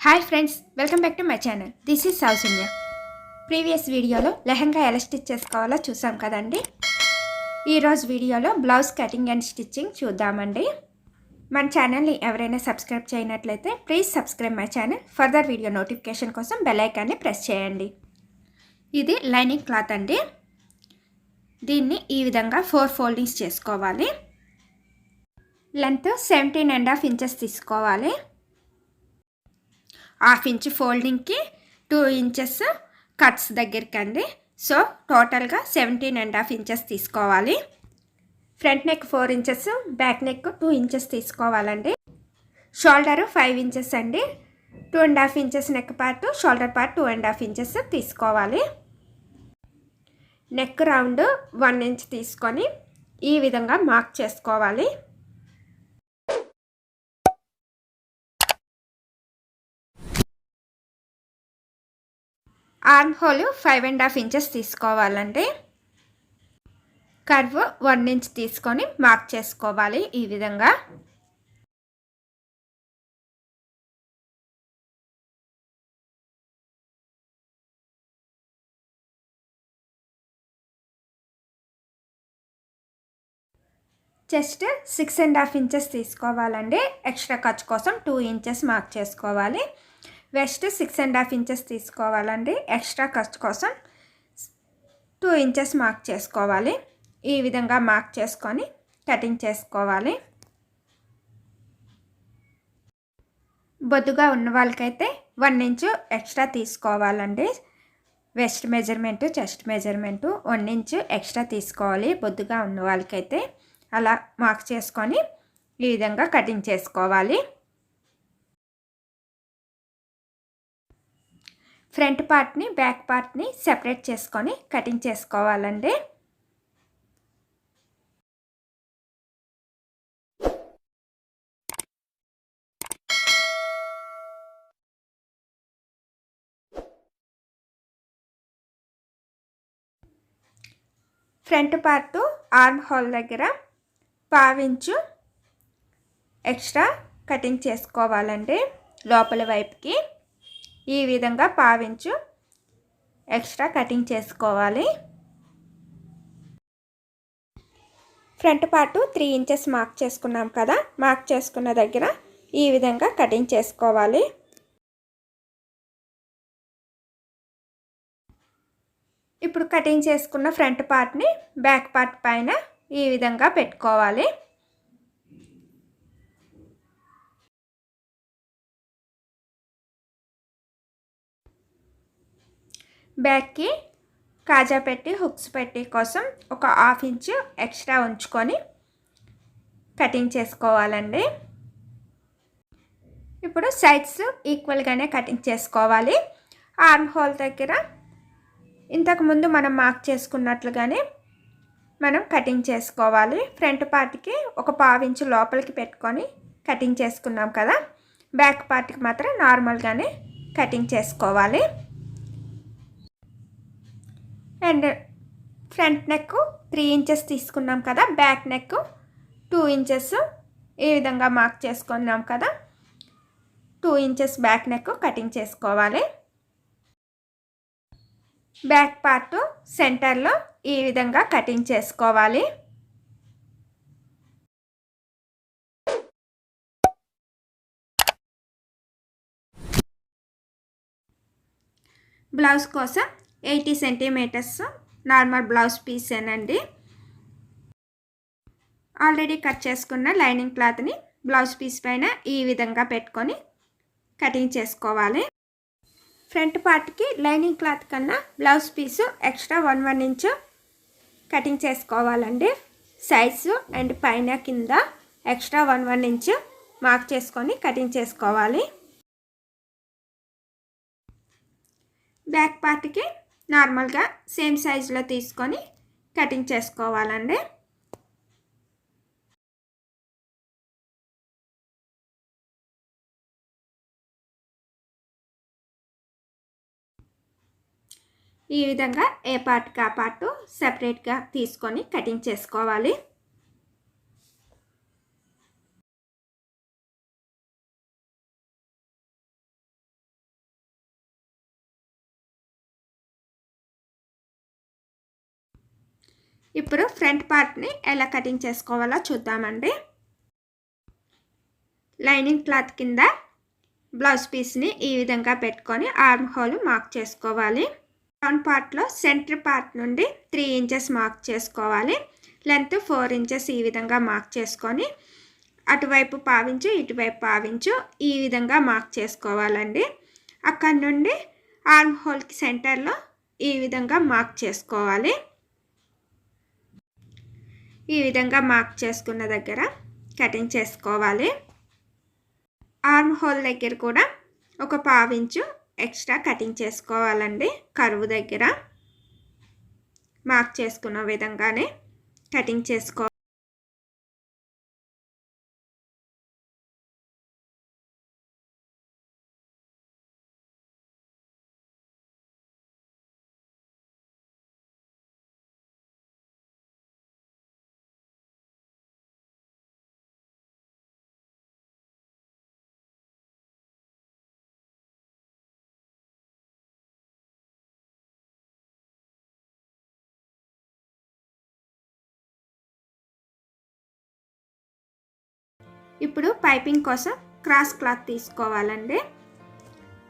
Hi friends, welcome back to my channel. This is Soujanya. Previous వీడియోలో లెహంగా ఎలా stitch చేసుకోవాలో చూసాం కదండి. ఈరోజు వీడియోలో బ్లౌజ్ కటింగ్ అండ్ స్టిచ్చింగ్ చూద్దామండి. మన ఛానల్ని ఎవరైనా సబ్స్క్రైబ్ చేయనట్లయితే please subscribe my channel. Further video notification కోసం బెల్ ఐకాన్ని ప్రెస్ చేయండి. ఇది లైనింగ్ క్లాత్ అండి. దీన్ని ఈ విధంగా 4 ఫోల్డింగ్స్ చేసుకోవాలి. లెంత్ 17.5 ఇంచెస్ తీసుకోవాలి. 1/2 ఇంచ్ ఫోల్డింగ్కి 2 ఇంచెస్ కట్స్ దగ్గరికి అండి. సో టోటల్గా 17.5 ఇంచెస్ తీసుకోవాలి. Front neck 4 inches, back neck 2 inches తీసుకోవాలండి. షోల్డర్ 5 ఇంచెస్ అండి. 2.5 inches neck part, shoulder part 2.5 inches తీసుకోవాలి. నెక్ రౌండ్ 1 ఇంచ్ తీసుకొని ఈ విధంగా మార్క్ చేసుకోవాలి. ఆర్మ్ హోల్ 5.5 ఇంచెస్ తీసుకోవాలండి. కర్వ్ 1 ఇంచ్ తీసుకొని మార్క్ చేసుకోవాలి ఈ విధంగా. చెస్ట్ 6.5 ఇంచెస్ తీసుకోవాలండి. ఎక్స్ట్రా ఖర్చు కోసం 2 ఇంచెస్ మార్క్ చేసుకోవాలి. వెస్ట్ 6.5 ఇంచెస్ తీసుకోవాలండి. ఎక్స్ట్రా ఖర్చు కోసం 2 ఇంచెస్ మార్క్ చేసుకోవాలి. ఈ విధంగా మార్క్ చేసుకొని కటింగ్ చేసుకోవాలి. బొద్దుగా ఉన్న వాళ్ళకైతే 1 ఇంచు ఎక్స్ట్రా తీసుకోవాలండి. West measurement, chest measurement 1 inch extra తీసుకోవాలి. బొద్దుగా ఉన్న వాళ్ళకైతే అలా మార్క్ చేసుకొని ఈ విధంగా కటింగ్ చేసుకోవాలి. ఫ్రంట్ పార్ట్ని, బ్యాక్ పార్ట్ని సెపరేట్ చేసుకొని కటింగ్ చేసుకోవాలండి. ఫ్రంట్ పార్ట్ ఆర్మ్ హోల్ దగ్గర 1/2 ఇంచు ఎక్స్ట్రా కటింగ్ చేసుకోవాలండి. లోపల వైపుకి ఈ విధంగా 1/2 ఇంచు ఎక్స్ట్రా కటింగ్ చేసుకోవాలి. ఫ్రంట్ పార్ట్ 3 ఇంచెస్ మార్క్ చేసుకున్నాం కదా, మార్క్ చేసుకున్న దగ్గర ఈ విధంగా కటింగ్ చేసుకోవాలి. ఇప్పుడు కటింగ్ చేసుకున్న ఫ్రంట్ పార్ట్ని బ్యాక్ పార్ట్ పైన ఈ విధంగా పెట్టుకోవాలి. బ్యాక్కి కాజా పెట్టి, హుక్స్ పెట్టి కోసం ఒక 1/2 ఇంచు ఎక్స్ట్రా ఉంచుకొని కటింగ్ చేసుకోవాలండి. ఇప్పుడు సైడ్స్ ఈక్వల్గానే కటింగ్ చేసుకోవాలి. ఆర్మ్ హోల్ దగ్గర ఇంతకుముందు మనం మార్క్ చేసుకున్నట్లుగానే మనం కటింగ్ చేసుకోవాలి. ఫ్రంట్ పార్ట్కి ఒక 1/2 ఇంచు లోపలికి పెట్టుకొని కటింగ్ చేసుకున్నాం కదా, బ్యాక్ పార్ట్కి మాత్రం నార్మల్గానే కటింగ్ చేసుకోవాలి. అండ్ ఫ్రంట్ నెక్ 3 ఇంచెస్ తీసుకున్నాం కదా, బ్యాక్ నెక్ 2 ఇంచెస్ ఈ విధంగా మార్క్ చేసుకున్నాం కదా, 2 ఇంచెస్ బ్యాక్ నెక్ కటింగ్ చేసుకోవాలి. బ్యాక్ పార్ట్ సెంటర్లో ఈ విధంగా కటింగ్ చేసుకోవాలి. బ్లౌజ్ కోసం 80 సెంటీమీటర్స్ నార్మల్ బ్లౌజ్ పీసేనండి. ఆల్రెడీ కట్ చేసుకున్న లైనింగ్ క్లాత్ని బ్లౌజ్ పీస్ పైన ఈ విధంగా పెట్టుకొని కటింగ్ చేసుకోవాలి. ఫ్రంట్ పార్ట్కి లైనింగ్ క్లాత్ కన్నా blouse piece extra 1 inch cutting చేసుకోవాలండి. సైజు అండ్ పైన కింద ఎక్స్ట్రా 1 ఇంచు మార్క్ చేసుకొని కటింగ్ చేసుకోవాలి. బ్యాక్ పార్ట్కి నార్మల్గా సేమ్ సైజులో తీసుకొని కటింగ్ చేసుకోవాలండి. ఈ విధంగా ఏ పార్ట్కి ఆ పార్ట్ సెపరేట్గా తీసుకొని కటింగ్ చేసుకోవాలి. ఇప్పుడు ఫ్రంట్ పార్ట్ని ఎలా కటింగ్ చేసుకోవాలో చూద్దామండి. లైనింగ్ క్లాత్ కింద బ్లౌజ్ పీస్ని ఈ విధంగా పెట్టుకొని ఆర్మ్ హోల్ మార్క్ చేసుకోవాలి. ఫ్రంట్ పార్ట్లో సెంటర్ పార్ట్ నుండి 3 ఇంచెస్ మార్క్ చేసుకోవాలి. లెంత్ 4 ఇంచెస్ ఈ విధంగా మార్క్ చేసుకొని అటువైపు పావించు ఇటువైపు పావించు ఈ విధంగా మార్క్ చేసుకోవాలండి. అక్కడ నుండి ఆర్మ్ హోల్కి సెంటర్లో ఈ విధంగా మార్క్ చేసుకోవాలి. ఈ విధంగా మార్క్ చేసుకున్న దగ్గర కటింగ్ చేసుకోవాలి. ఆర్మ్ హోల్ దగ్గర కూడా ఒక పావించు ఎక్స్ట్రా కటింగ్ చేసుకోవాలండి. కరువు దగ్గర మార్క్ చేసుకున్న విధంగానే కటింగ్ చేసుకోవాలి. ఇప్పుడు పైపింగ్ కోసం క్రాస్ క్లాత్ తీసుకోవాలండి.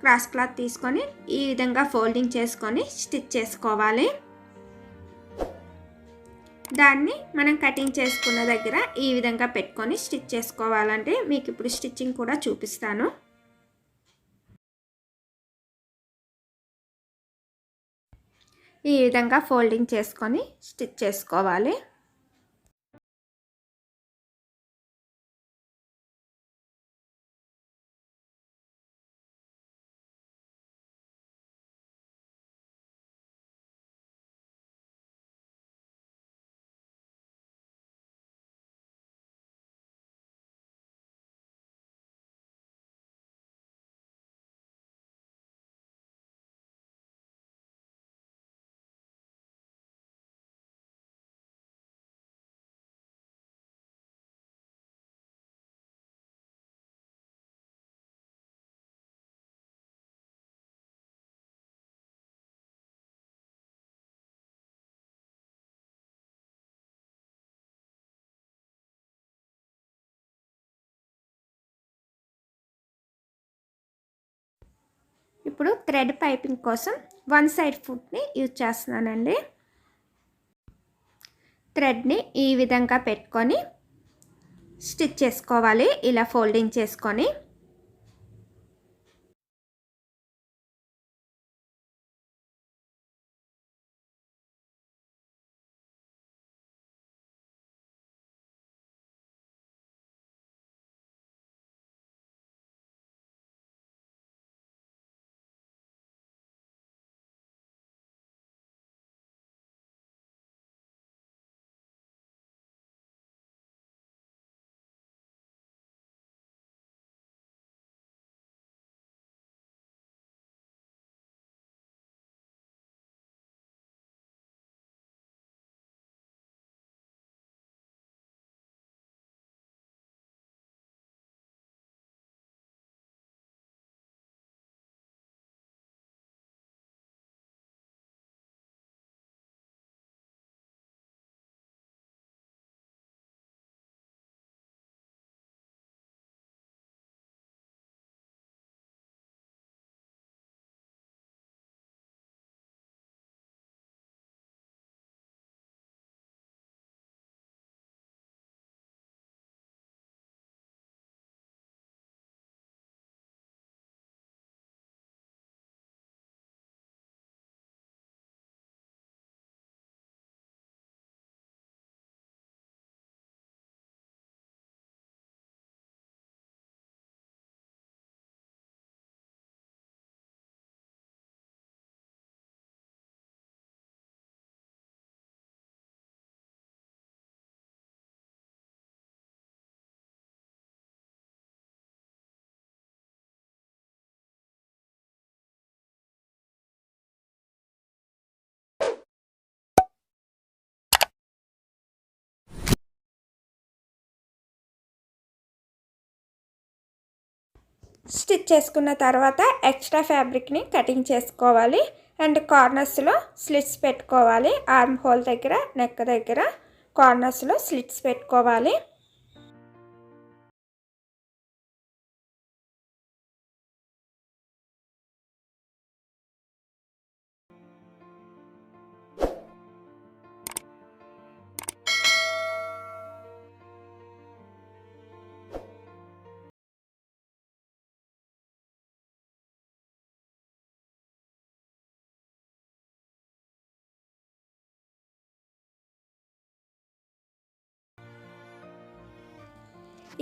క్రాస్ క్లాత్ తీసుకొని ఈ విధంగా ఫోల్డింగ్ చేసుకొని స్టిచ్ చేసుకోవాలి. దాన్ని మనం కటింగ్ చేసుకున్న దగ్గర ఈ విధంగా పెట్టుకొని స్టిచ్ చేసుకోవాలండి. మీకు ఇప్పుడు స్టిచ్చింగ్ కూడా చూపిస్తాను. ఈ విధంగా ఫోల్డింగ్ చేసుకొని స్టిచ్ చేసుకోవాలి. ఇప్పుడు థ్రెడ్ పైపింగ్ కోసం 1 సైడ్ ఫుట్ని యూజ్ చేస్తున్నానండి. థ్రెడ్ని ఈ విధంగా పెట్టుకొని స్టిచ్ చేసుకోవాలి. ఇలా ఫోల్డింగ్ చేసుకొని స్టిచ్ చేసుకున్న తర్వాత ఎక్స్ట్రా ఫ్యాబ్రిక్ని కటింగ్ చేసుకోవాలి. అండ్ కార్నర్స్లో స్లిట్స్ పెట్టుకోవాలి. ఆర్మ్ హోల్ దగ్గర, నెక్ దగ్గర కార్నర్స్లో స్లిట్స్ పెట్టుకోవాలి.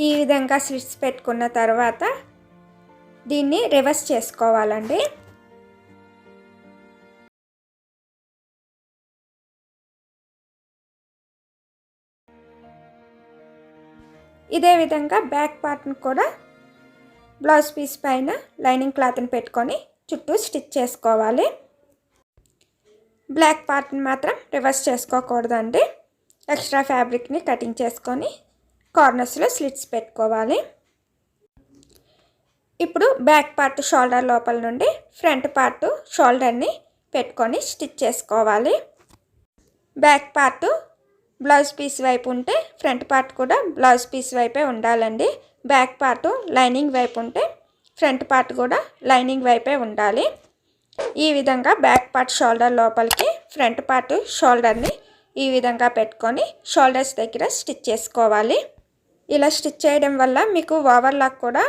ఈ విధంగా స్లిట్స్ పెట్టుకున్న తర్వాత దీన్ని రివర్స్ చేసుకోవాలండి. ఇదే విధంగా బ్యాక్ పార్ట్ని కూడా బ్లౌజ్ పీస్ పైన లైనింగ్ క్లాత్ని పెట్టుకొని చుట్టూ స్టిచ్ చేసుకోవాలి. బ్లాక్ పార్ట్ని మాత్రం రివర్స్ చేసుకోకూడదండి. ఎక్స్ట్రా ఫ్యాబ్రిక్ని కటింగ్ చేసుకొని కార్నర్స్లో స్లిట్స్ పెట్టుకోవాలి. ఇప్పుడు బ్యాక్ పార్ట్ షోల్డర్ లోపల నుండి ఫ్రంట్ పార్ట్ షోల్డర్ని పెట్టుకొని స్టిచ్ చేసుకోవాలి. బ్యాక్ పార్ట్ బ్లౌజ్ పీస్ వైపు ఉంటే ఫ్రంట్ పార్ట్ కూడా బ్లౌజ్ పీస్ వైపే ఉండాలండి. బ్యాక్ పార్ట్ లైనింగ్ వైపు ఉంటే ఫ్రంట్ పార్ట్ కూడా లైనింగ్ వైపే ఉండాలి. ఈ విధంగా బ్యాక్ పార్ట్ షోల్డర్ లోపలికి ఫ్రంట్ పార్ట్ షోల్డర్ని ఈ విధంగా పెట్టుకొని షోల్డర్స్ దగ్గర స్టిచ్ చేసుకోవాలి. ఇలా స్టిచ్ చేయడం వల్ల మీకు ఓవర్లాక్ కూడా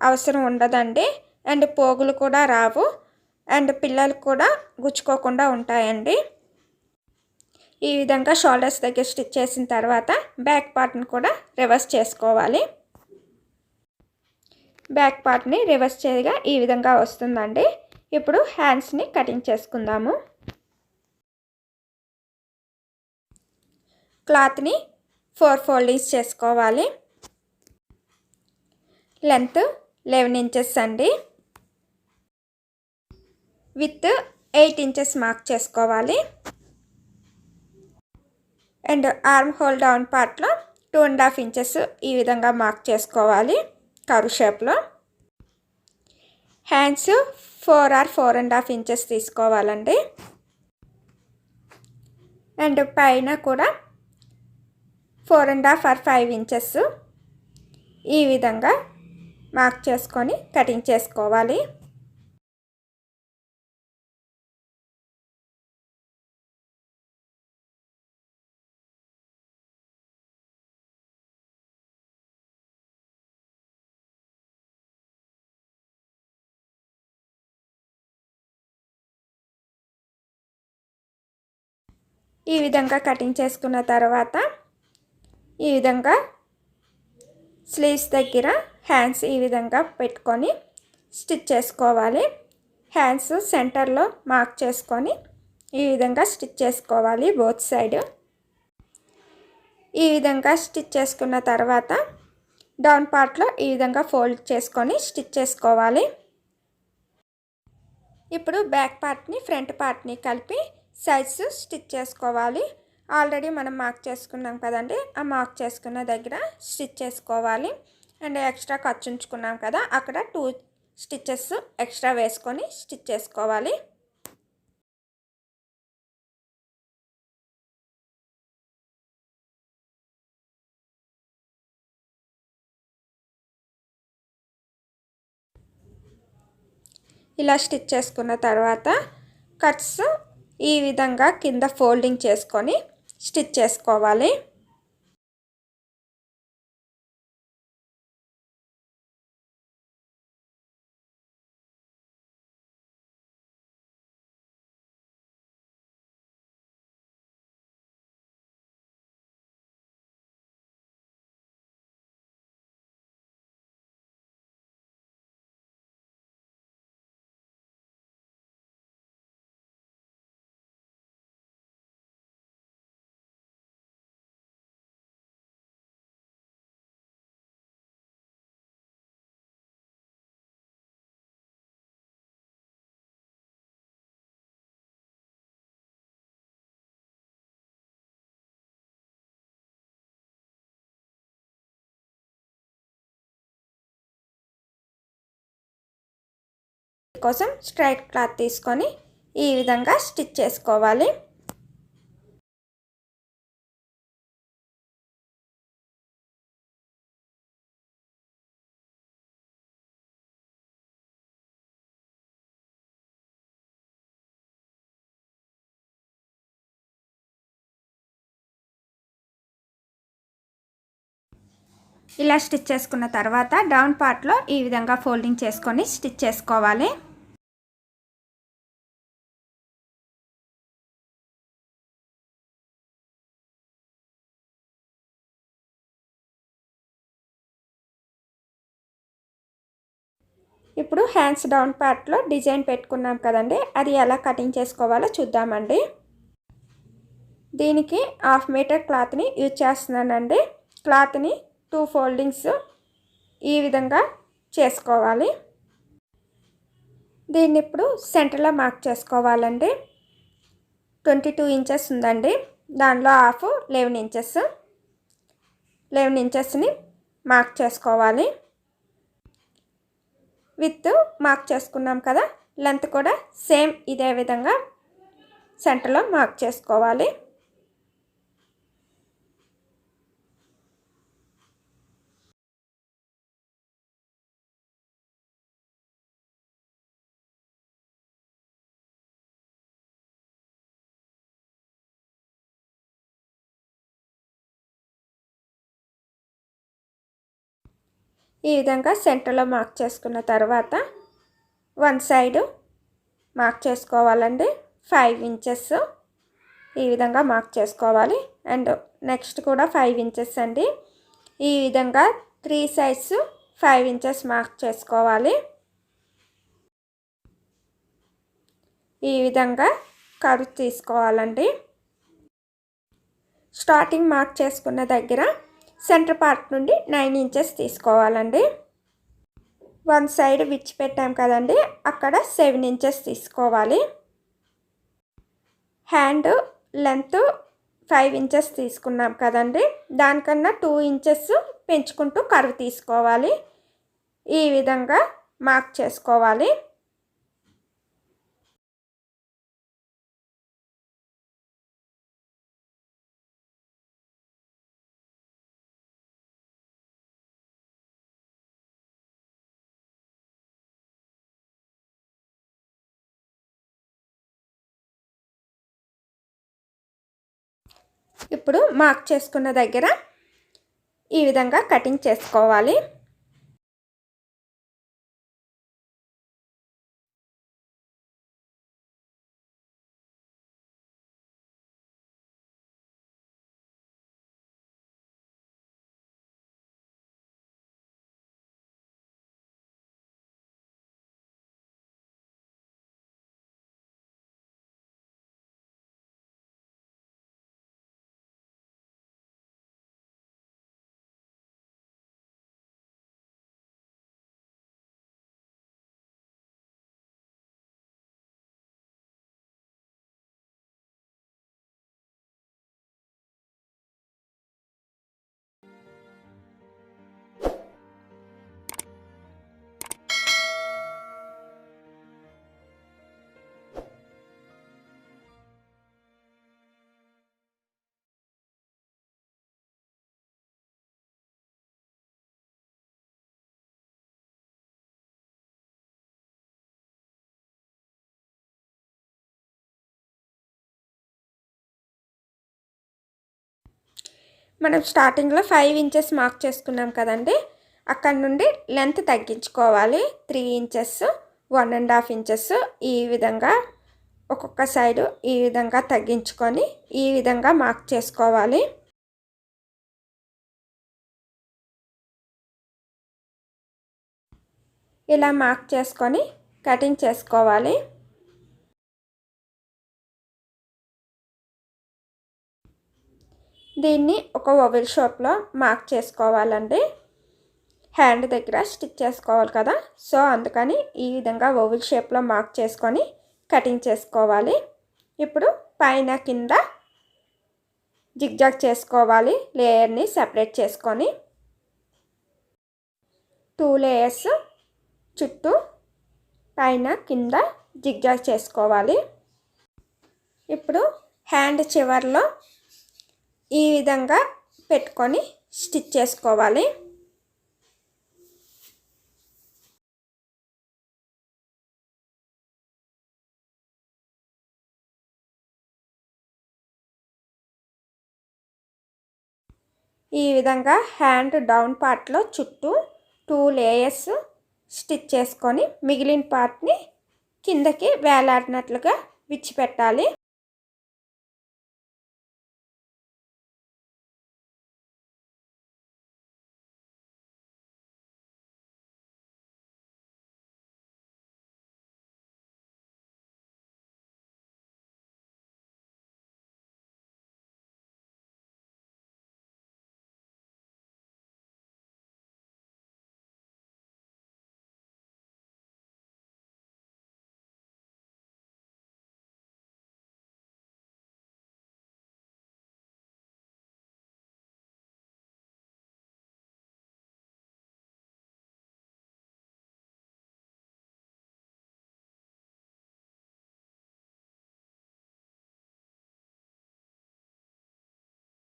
అవసరం ఉండదండి. అండ్ పోగులు కూడా రావు. అండ్ పిల్లలు కూడా గుచ్చుకోకుండా ఉంటాయండి. ఈ విధంగా షోల్డర్స్ దగ్గర స్టిచ్ చేసిన తర్వాత బ్యాక్ పార్ట్ని కూడా రివర్స్ చేసుకోవాలి. బ్యాక్ పార్ట్ని రివర్స్ చేయగా ఈ విధంగా వస్తుందండి. ఇప్పుడు హ్యాండ్స్ని కటింగ్ చేసుకుందాము. క్లాత్ని 4 ఫోల్డింగ్స్ చేసుకోవాలి. లెంత్ 11 ఇంచెస్ అండి. విత్ 8 ఇంచెస్ మార్క్ చేసుకోవాలి. అండ్ ఆర్మ్ హోల్ డౌన్ పార్ట్లో 2.5 ఇంచెస్ ఈ విధంగా మార్క్ చేసుకోవాలి కర్వ్ షేప్లో. హ్యాండ్స్ 4 or 4.5 ఇంచెస్ తీసుకోవాలండి. అండ్ పైన కూడా 4.5 or 5 ఇంచెస్ ఈ విధంగా మార్క్ చేసుకొని కటింగ్ చేసుకోవాలి. ఈ విధంగా కటింగ్ చేసుకున్న తర్వాత ఈ విధంగా స్లీవ్స్ దగ్గర హ్యాండ్స్ ఈ విధంగా పెట్టుకొని స్టిచ్ చేసుకోవాలి. హ్యాండ్స్ సెంటర్లో మార్క్ చేసుకొని ఈ విధంగా స్టిచ్ చేసుకోవాలి బోత్ సైడ్. ఈ విధంగా స్టిచ్ చేసుకున్న తర్వాత డౌన్ పార్ట్లో ఈ విధంగా ఫోల్డ్ చేసుకొని స్టిచ్ చేసుకోవాలి. ఇప్పుడు బ్యాక్ పార్ట్ని ఫ్రంట్ పార్ట్ని కలిపి సైడ్స్ స్టిచ్ చేసుకోవాలి. ఆల్రెడీ మనం మార్క్ చేసుకున్నాం కదండి, ఆ మార్క్ చేసుకున్న దగ్గర స్టిచ్ చేసుకోవాలి. అండ్ ఎక్స్ట్రా ఖర్చు ఉంచుకున్నాం కదా, అక్కడ 2 స్టిచెస్ ఎక్స్ట్రా వేసుకొని స్టిచ్ చేసుకోవాలి. ఇలా స్టిచ్ చేసుకున్న తర్వాత కట్స్ ఈ విధంగా కింద ఫోల్డింగ్ చేసుకొని స్టిచ్ చేసుకోవాలి. కోసం స్ట్రైట్ క్లాత్ తీసుకొని ఈ విధంగా స్టిచ్ చేసుకోవాలి. ఇలా స్టిచ్ చేసుకున్న తర్వాత డౌన్ పార్ట్లో ఈ విధంగా ఫోల్డింగ్ చేసుకొని స్టిచ్ చేసుకోవాలి. ఇప్పుడు హ్యాండ్స్ డౌన్ పార్ట్లో డిజైన్ పెట్టుకున్నాం కదండి, అది ఎలా కటింగ్ చేసుకోవాలో చూద్దామండి. దీనికి 1/2 మీటర్ క్లాత్ని యూజ్ చేస్తున్నానండి. క్లాత్ని 2 ఫోల్డింగ్స్ ఈ విధంగా చేసుకోవాలి. దీన్ని ఇప్పుడు సెంటర్లో మార్క్ చేసుకోవాలండి. 22 ఇంచెస్ ఉందండి, దానిలో హాఫ్ 11 ఇంచెస్. 11 ఇంచెస్ని మార్క్ చేసుకోవాలి. విత్ మార్క్ చేసుకున్నాం కదా, లెంత్ కూడా సేమ్ ఇదే విధంగా సెంటర్లో మార్క్ చేసుకోవాలి. ఈ విధంగా సెంటర్లో మార్క్ చేసుకున్న తర్వాత వన్ సైడ్ మార్క్ చేసుకోవాలండి. 5 ఇంచెస్ ఈ విధంగా మార్క్ చేసుకోవాలి. అండ్ నెక్స్ట్ కూడా 5 ఇంచెస్ అండి. ఈ విధంగా 3 సైడ్స్ 5 ఇంచెస్ మార్క్ చేసుకోవాలి. ఈ విధంగా కర్వ్ తీసుకోవాలండి. స్టార్టింగ్ మార్క్ చేసుకున్న దగ్గర సెంటర్ పార్ట్ నుండి 9 ఇంచెస్ తీసుకోవాలండి. వన్ సైడ్ విడిచిపెట్టాం కదండి, అక్కడ 7 ఇంచెస్ తీసుకోవాలి. హ్యాండ్ లెంత్ 5 ఇంచెస్ తీసుకున్నాం కదండి, దానికన్నా 2 ఇంచెస్ పెంచుకుంటూ కర్వ్ తీసుకోవాలి. ఈ విధంగా మార్క్ చేసుకోవాలి. ఇప్పుడు మార్క్ చేసుకున్న దగ్గర ఈ విధంగా కటింగ్ చేసుకోవాలి. మనం స్టార్టింగ్లో 5 ఇంచెస్ మార్క్ చేసుకున్నాం కదండి, అక్కడ నుండి లెంత్ తగ్గించుకోవాలి. 3 ఇంచెస్ 1.5 ఇంచెస్ ఈ విధంగా ఒక్కొక్క సైడు ఈ విధంగా తగ్గించుకొని ఈ విధంగా మార్క్ చేసుకోవాలి. ఇలా మార్క్ చేసుకొని కటింగ్ చేసుకోవాలి. దీన్ని ఒక ఓవెల్ షేప్లో మార్క్ చేసుకోవాలండి. హ్యాండ్ దగ్గర స్టిచ్ చేసుకోవాలి కదా, సో అందుకని ఈ విధంగా ఓవెల్ షేప్లో మార్క్ చేసుకొని కటింగ్ చేసుకోవాలి. ఇప్పుడు పైన కింద జిగ్జాగ్ చేసుకోవాలి. లేయర్ని సెపరేట్ చేసుకొని 2 లేయర్స్ చుట్టూ పైన కింద జిగ్జాగ్ చేసుకోవాలి. ఇప్పుడు హ్యాండ్ చివర్లో ఈ విధంగా పెట్టుకొని స్టిచ్ చేసుకోవాలి. ఈ విధంగా హ్యాండ్ డౌన్ పార్ట్లో చుట్టూ 2 లేయర్స్ స్టిచ్ చేసుకొని మిగిలిన పార్ట్ని కిందకి వేలాడినట్లుగా విడిచిపెట్టాలి.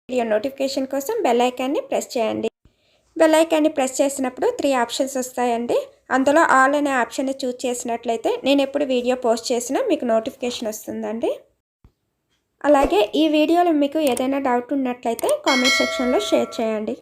వీడియో నోటిఫికేషన్ కోసం బెల్ ఐకాన్ని ప్రెస్ చేయండి. బెల్ ఐకాన్ని ప్రెస్ చేసినప్పుడు 3 ఆప్షన్స్ వస్తాయండి. అందులో ఆల్ అనే ఆప్షన్ని చూస్ చేసినట్లయితే నేను ఎప్పుడు వీడియో పోస్ట్ చేసినా మీకు నోటిఫికేషన్ వస్తుందండి. అలాగే ఈ వీడియోలో మీకు ఏదైనా డౌట్ ఉన్నట్లయితే కామెంట్ సెక్షన్లో షేర్ చేయండి.